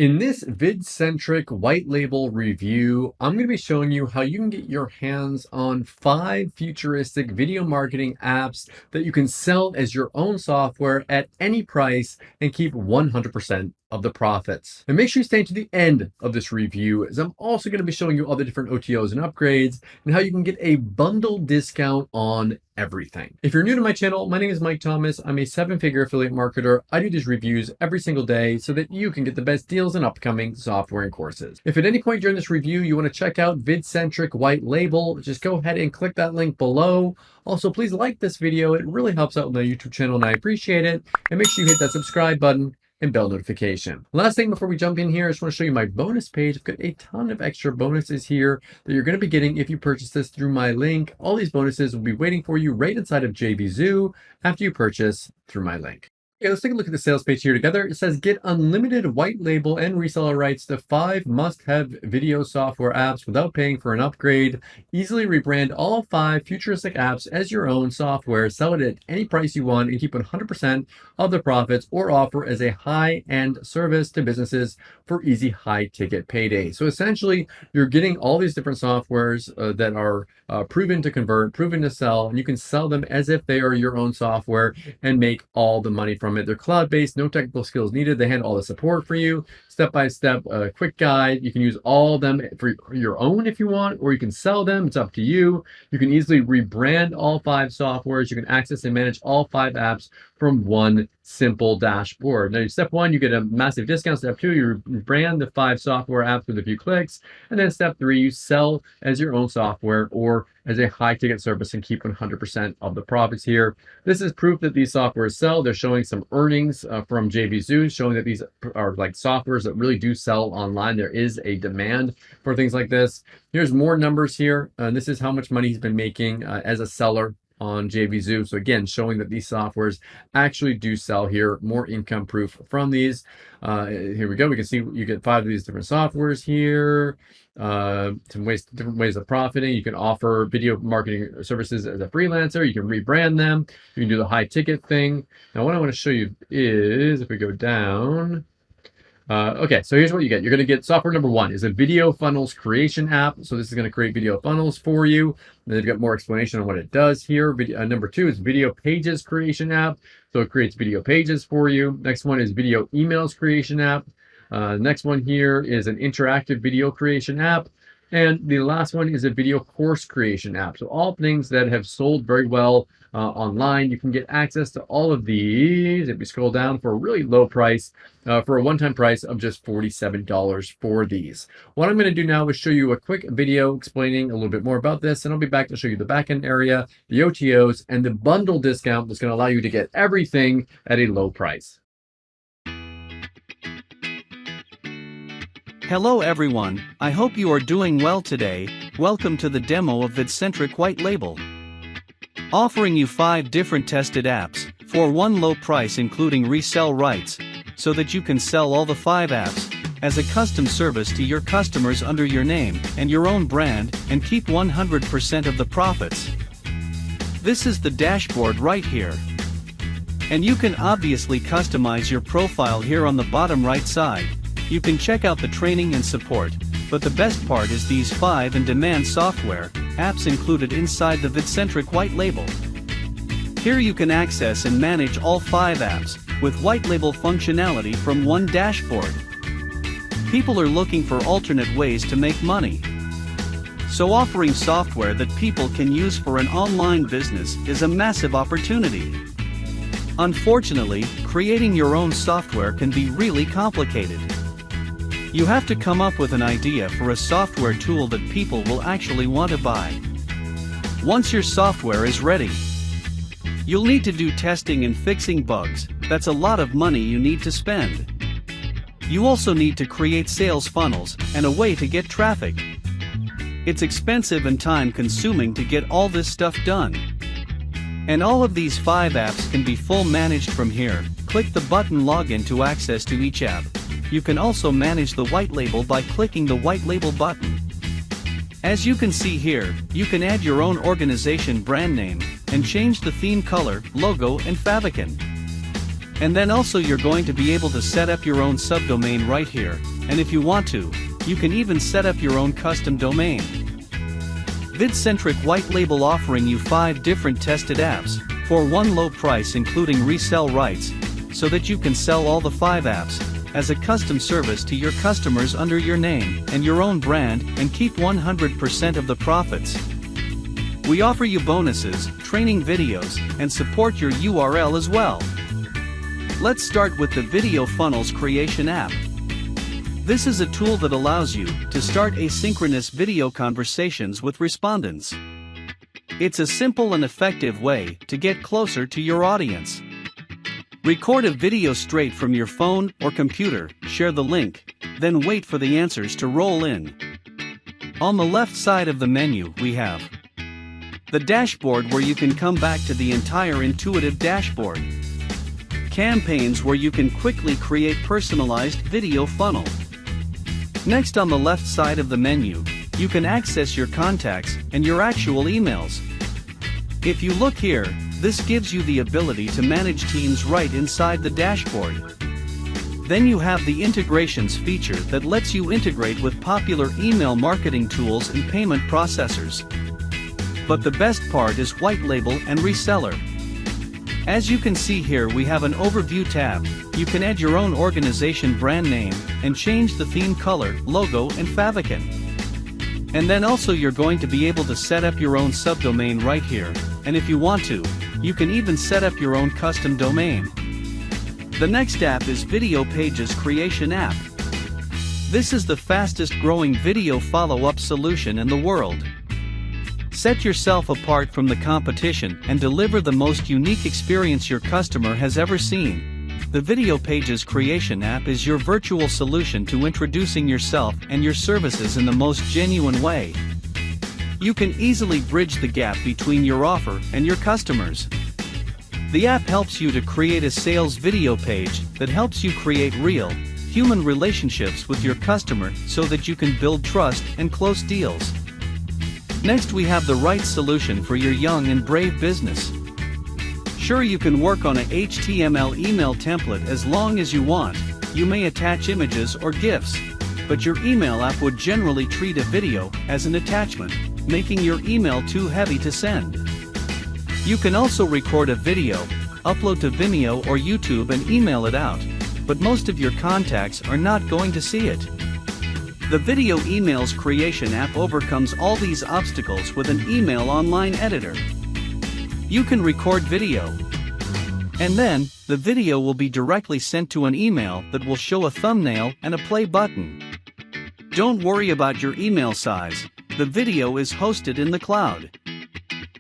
In this VidCentric white label review, I'm going to be showing you how you can get your hands on 5 futuristic video marketing apps that you can sell as your own software at any price and keep 100% of the profits. And make sure you stay to the end of this review, as I'm also going to be showing you all the different OTOs and upgrades and how you can get a bundle discount on everything. If you're new to my channel, my name is Mike Thomas. I'm a 7-figure affiliate marketer. I do these reviews every single day so that you can get the best deals and upcoming software and courses. If at any point during this review you want to check out VidCentric white label, just go ahead and click that link below. Also, please like this video. It really helps out my YouTube channel and I appreciate it. And make sure you hit that subscribe button and bell notification. Last thing before we jump in here, I just want to show you my bonus page. I've got a ton of extra bonuses here that you're going to be getting if you purchase this through my link. All these bonuses will be waiting for you right inside of JVZoo after you purchase through my link. Okay, let's take a look at the sales page here together. It says get unlimited white label and reseller rights to 5 must-have video software apps without paying for an upgrade. Easily rebrand all 5 futuristic apps as your own software. Sell it at any price you want and keep 100% of the profits, or offer as a high-end service to businesses for easy high-ticket payday. So essentially, you're getting all these different softwares that are proven to convert, proven to sell, and you can sell them as if they are your own software and make all the money from it. They're cloud-based, no technical skills needed. They handle all the support for you, step-by-step, quick guide. You can use all of them for your own if you want, or you can sell them. It's up to you. You can easily rebrand all 5 softwares. You can access and manage all 5 apps from one simple dashboard. Now, step 1, you get a massive discount. Step 2, you rebrand the 5 software apps with a few clicks. And then step 3, you sell as your own software or as a high-ticket service and keep 100% of the profits here. This is proof that these softwares sell. They're showing some earnings from JVZoo, showing that these are like softwares that really do sell online. There is a demand for things like this. Here's more numbers here. This is how much money he's been making as a seller on JVZoo. So again, showing that these softwares actually do sell here. More income proof from these. Here we go. We can see you get 5 of these different softwares here. Different ways of profiting. You can offer video marketing services as a freelancer. You can rebrand them. You can do the high ticket thing. Now, what I want to show you is if we go down. Okay, so here's what you get. You're going to get software number 1 is a video funnels creation app. So this is going to create video funnels for you. And they've got more explanation on what it does here. Number 2 is video pages creation app. So it creates video pages for you. Next one is video emails creation app. Next one here is an interactive video creation app. And the last one is a video course creation app. So all things that have sold very well online. You can get access to all of these if you scroll down for a really low price, for a one-time price of just $47 for these. What I'm going to do now is show you a quick video explaining a little bit more about this, and I'll be back to show you the backend area, the OTOs, and the bundle discount that's going to allow you to get everything at a low price. Hello everyone, I hope you are doing well today. Welcome to the demo of VidCentric white label. Offering you 5 different tested apps, for one low price including resell rights, so that you can sell all the 5 apps, as a custom service to your customers under your name and your own brand, and keep 100% of the profits. This is the dashboard right here. And you can obviously customize your profile here on the bottom right side. You can check out the training and support, but the best part is these 5 in-demand software apps included inside the VidCentric white label. Here you can access and manage all 5 apps, with white label functionality from one dashboard. People are looking for alternate ways to make money. So offering software that people can use for an online business is a massive opportunity. Unfortunately, creating your own software can be really complicated. You have to come up with an idea for a software tool that people will actually want to buy. Once your software is ready, you'll need to do testing and fixing bugs. That's a lot of money you need to spend. You also need to create sales funnels and a way to get traffic. It's expensive and time-consuming to get all this stuff done. And all of these 5 apps can be full managed from here. Click the button Login to access to each app. You can also manage the white label by clicking the white label button. As you can see here, you can add your own organization brand name and change the theme color, logo, and favicon. And then also you're going to be able to set up your own subdomain right here, and if you want to, you can even set up your own custom domain. VidCentric White Label offering you 5 different tested apps, for one low price including resell rights, so that you can sell all the 5 apps, as a custom service to your customers under your name and your own brand and keep 100% of the profits. We offer you bonuses, training videos, and support your URL as well. Let's start with the Video Funnels Creation app. This is a tool that allows you to start asynchronous video conversations with respondents. It's a simple and effective way to get closer to your audience. Record a video straight from your phone or computer, share the link, then wait for the answers to roll in. On the left side of the menu we have the dashboard, where you can come back to the entire intuitive dashboard. Campaigns, where you can quickly create personalized video funnel. Next, on the left side of the menu, you can access your contacts and your actual emails. If you look here, this gives you the ability to manage teams right inside the dashboard. Then you have the integrations feature that lets you integrate with popular email marketing tools and payment processors. But the best part is white label and reseller. As you can see here, we have an overview tab. You can add your own organization brand name and change the theme color, logo and favicon. And then also you're going to be able to set up your own subdomain right here, and if you want to, you can even set up your own custom domain. The next app is Video Pages Creation app. This is the fastest growing video follow-up solution in the world. Set yourself apart from the competition and deliver the most unique experience your customer has ever seen. The Video Pages Creation app is your virtual solution to introducing yourself and your services in the most genuine way. You can easily bridge the gap between your offer and your customers. The app helps you to create a sales video page that helps you create real, human relationships with your customer so that you can build trust and close deals. Next, we have the right solution for your young and brave business. Sure, you can work on a HTML email template as long as you want. You may attach images or GIFs, but your email app would generally treat a video as an attachment, making your email too heavy to send. You can also record a video, upload to Vimeo or YouTube and email it out, but most of your contacts are not going to see it. The Video Emails Creation app overcomes all these obstacles with an email online editor. You can record video, and then the video will be directly sent to an email that will show a thumbnail and a play button. Don't worry about your email size, the video is hosted in the cloud.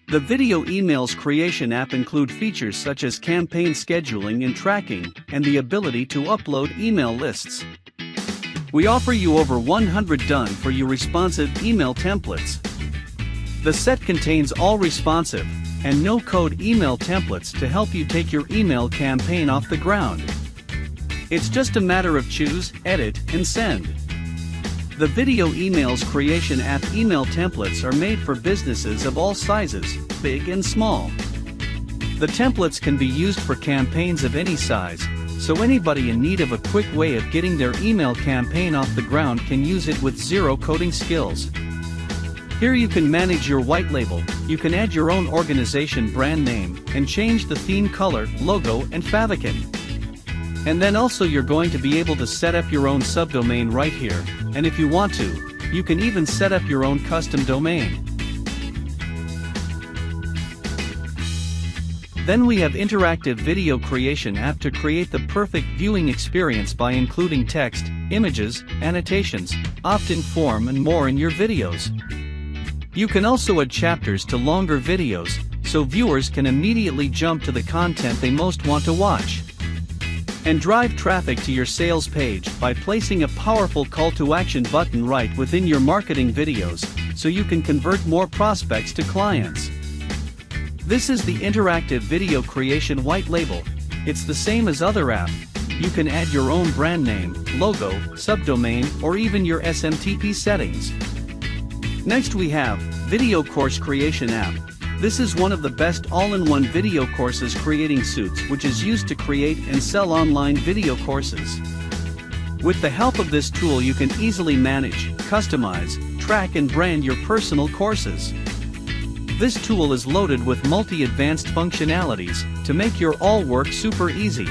The Video Emails Creation app includes features such as campaign scheduling and tracking, and the ability to upload email lists. We offer you over 100 done-for-you responsive email templates. The set contains all responsive and no-code email templates to help you take your email campaign off the ground. It's just a matter of choose, edit, and send. The Video Emails Creation app email templates are made for businesses of all sizes, big and small. The templates can be used for campaigns of any size, so anybody in need of a quick way of getting their email campaign off the ground can use it with zero coding skills. Here you can manage your white label, you can add your own organization brand name, and change the theme color, logo, and favicon. And then also you're going to be able to set up your own subdomain right here, and if you want to, you can even set up your own custom domain. Then we have Interactive Video Creation app to create the perfect viewing experience by including text, images, annotations, opt-in form and more in your videos. You can also add chapters to longer videos, so viewers can immediately jump to the content they most want to watch. And drive traffic to your sales page by placing a powerful call to action button right within your marketing videos, so you can convert more prospects to clients. This is the Interactive Video Creation white label. It's the same as other apps. You can add your own brand name, logo, subdomain, or even your SMTP settings. Next we have Video Course Creation app. This is one of the best all-in-one video courses creating suits, which is used to create and sell online video courses. With the help of this tool, you can easily manage, customize, track and brand your personal courses. This tool is loaded with multi-advanced functionalities to make your all work super easy,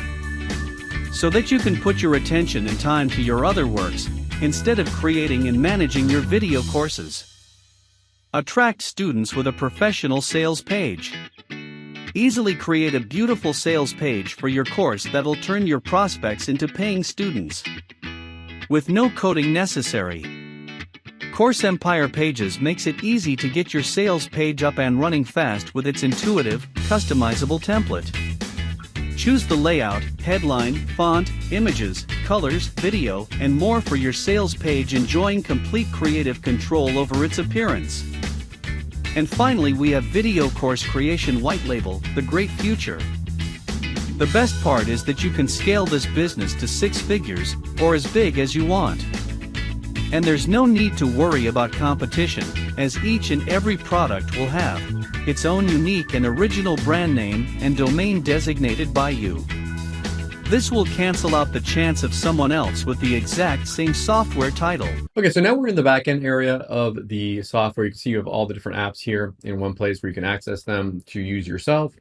so that you can put your attention and time to your other works, instead of creating and managing your video courses. Attract students with a professional sales page. Easily create a beautiful sales page for your course that'll turn your prospects into paying students, with no coding necessary. Course Empire Pages makes it easy to get your sales page up and running fast with its intuitive, customizable template. Choose the layout, headline, font, images, colors, video, and more for your sales page, enjoying complete creative control over its appearance. And finally, we have Video Course Creation White Label, the great future. The best part is that you can scale this business to 6 figures, or as big as you want. And there's no need to worry about competition, as each and every product will have its own unique and original brand name and domain designated by you. This will cancel out the chance of someone else with the exact same software title. Okay, so now we're in the backend area of the software. You can see you have all the different apps here in one place where you can access them to use yourself,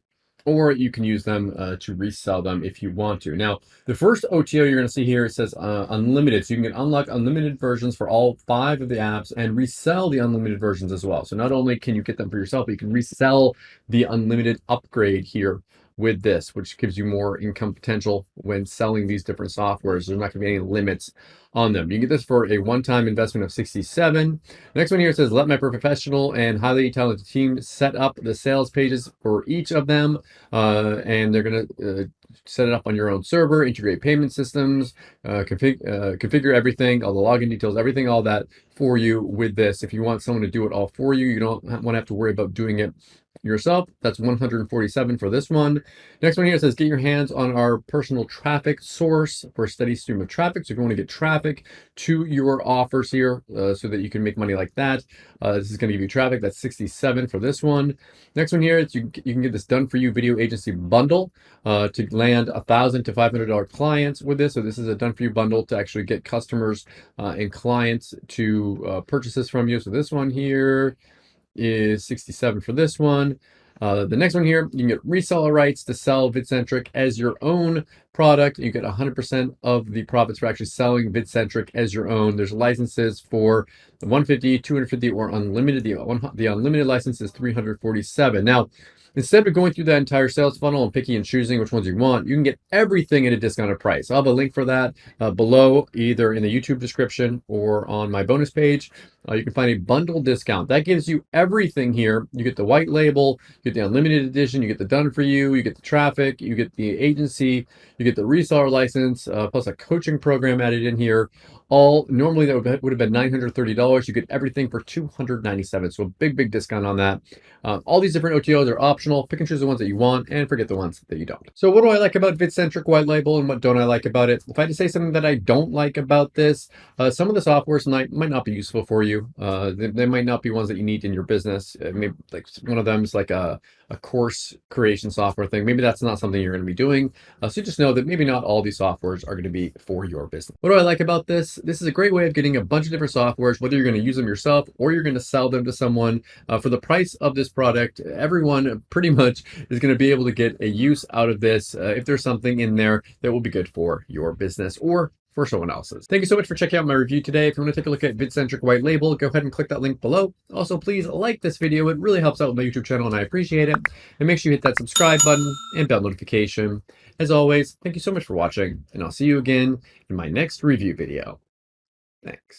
or you can use them to resell them if you want to. Now, the first OTO you're going to see here, it says unlimited. So you can unlock unlimited versions for all 5 of the apps and resell the unlimited versions as well. So not only can you get them for yourself, but you can resell the unlimited upgrade here with this, which gives you more income potential when selling these different softwares. There's not going to be any limits on them. You can get this for a one-time investment of $67. Next one here says, let my professional and highly talented team set up the sales pages for each of them. And they're going to set it up on your own server, integrate payment systems, configure everything, all the login details, everything, all that for you with this. If you want someone to do it all for you, you don't want to have to worry about doing it yourself. That's $147 for this one. Next one here says, get your hands on our personal traffic source for a steady stream of traffic. So if you want to get traffic to your offers here so that you can make money like that, this is going to give you traffic. That's $67 for this one. Next one here is you can get this done for you video agency bundle to land $1,000 to $500 clients with this. So this is a done for you bundle to actually get customers and clients to purchase this from you. So this one here is $67 for this one. The next one here, you can get reseller rights to sell VidCentric as your own product. You get 100% of the profits for actually selling VidCentric as your own. There's licenses for 150, 250, or unlimited. The unlimited license is $347. Now, instead of going through that entire sales funnel and picking and choosing which ones you want, you can get everything at a discounted price. I'll have a link for that below, either in the YouTube description or on my bonus page. You can find a bundle discount. That gives you everything here. You get the white label, you get the unlimited edition, you get the done for you, you get the traffic, you get the agency, you get the reseller license, plus a coaching program added in here. All normally that would have been $930. You get everything for $297. So a big discount on that. All these different OTOs are optional. Pick and choose the ones that you want and forget the ones that you don't. So what do I like about VidCentric white label and what don't I like about it? If I had to say something that I don't like about this, some of the softwares might not be useful for you. They might not be ones that you need in your business. Maybe like one of them is like a course creation software thing. Maybe that's not something you're going to be doing. So just know that maybe not all these softwares are going to be for your business. What do I like about this? This is a great way of getting a bunch of different softwares, whether you're going to use them yourself or you're going to sell them to someone. For the price of this product, everyone pretty much is going to be able to get a use out of this if there's something in there that will be good for your business or for someone else's. Thank you so much for checking out my review today. If you want to take a look at VidCentric white label, go ahead and click that link below. Also, please like this video. It really helps out with my YouTube channel and I appreciate it. And make sure you hit that subscribe button and bell notification. As always, thank you so much for watching and I'll see you again in my next review video. Thanks.